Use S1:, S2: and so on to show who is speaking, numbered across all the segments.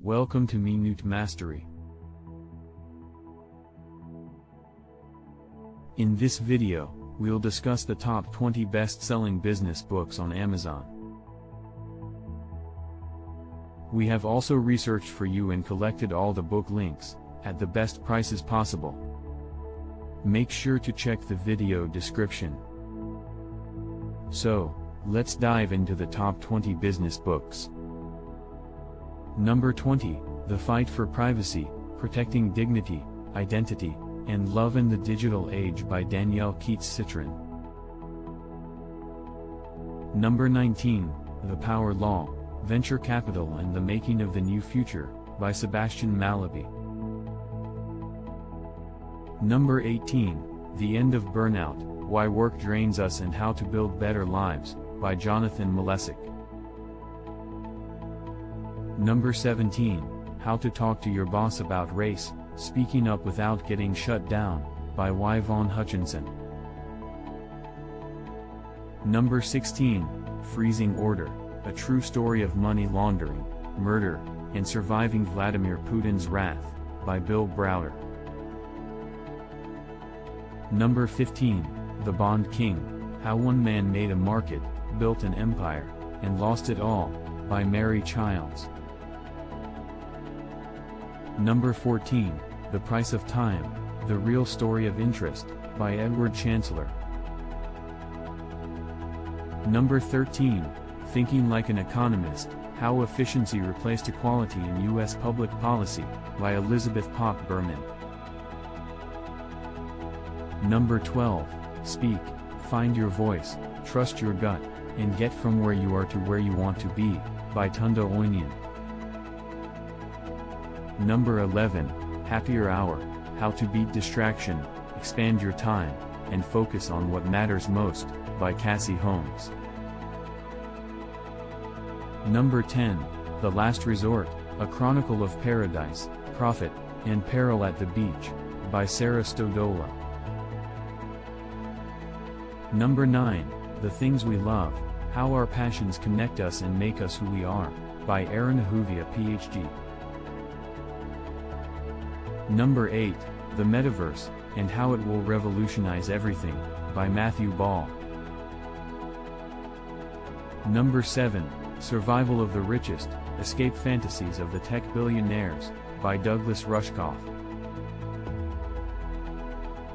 S1: Welcome to Minute Mastery. In this video, we'll discuss the top 20 best-selling business books on Amazon. We have also researched for you and collected all the book links, at the best prices possible. Make sure to check the video description. So, let's dive into the top 20 business books. Number 20, The Fight for Privacy, Protecting Dignity, Identity, and Love in the Digital Age by Danielle Keats-Citrin. Number 19, The Power Law, Venture Capital and the Making of the New Future, by Sebastian Mallaby. Number 18, The End of Burnout, Why Work Drains Us and How to Build Better Lives, by Jonathan Malesic. Number 17, How to Talk to Your Boss About Race, Speaking Up Without Getting Shut Down, by Yvonne Hutchinson. Number 16, Freezing Order, A True Story of Money Laundering, Murder, and Surviving Vladimir Putin's Wrath, by Bill Browder. Number 15, The Bond King, How One Man Made a Market, Built an Empire, and Lost It All, by Mary Childs. Number 14, The Price of Time, The Real Story of Interest, by Edward Chancellor. Number 13, Thinking Like an Economist, How Efficiency Replaced Equality in U.S. Public Policy, by Elizabeth Popp Berman. Number 12, Speak, Find Your Voice, Trust Your Gut, and Get From Where You Are to Where You Want to Be, by Tunda Oinian. Number 11, Happier Hour, How to Beat Distraction, Expand Your Time, and Focus on What Matters Most, by Cassie Holmes. Number 10, The Last Resort, A Chronicle of Paradise, Profit, and Peril at the Beach, by Sarah Stodola. Number 9, The Things We Love, How Our Passions Connect Us and Make Us Who We Are, by Erin Ahuvia PhD. Number 8, The Metaverse, and How It Will Revolutionize Everything, by Matthew Ball. Number 7, Survival of the Richest, Escape Fantasies of the Tech Billionaires, by Douglas Rushkoff.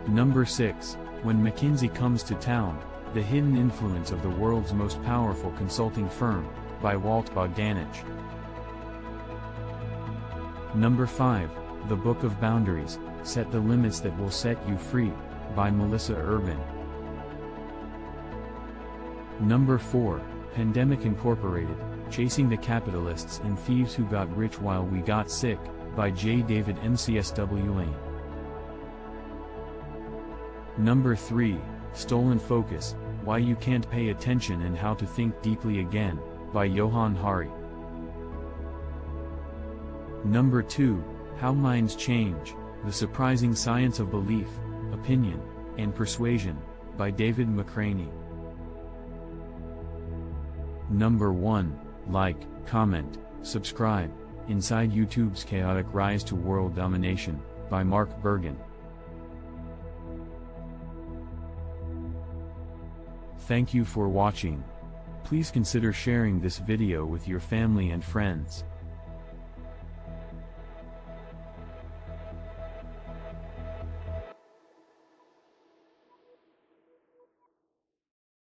S1: Number 6, When McKinsey Comes to Town, The Hidden Influence of the World's Most Powerful Consulting Firm, by Walt Bogdanich. Number 5, The Book of Boundaries, Set the Limits That Will Set You Free, by Melissa Urban. Number 4, Pandemic Incorporated, Chasing the Capitalists and Thieves Who Got Rich While We Got Sick, by J. David MCSW Lane. Number 3, Stolen Focus, Why You Can't Pay Attention and How to Think Deeply Again, by Johan Hari. Number 2, How Minds Change, The Surprising Science of Belief, Opinion, and Persuasion, by David McCraney. Number 1, Like, Comment, Subscribe, Inside YouTube's Chaotic Rise to World Domination, by Mark Bergen. Thank you for watching. Please consider sharing this video with your family and friends.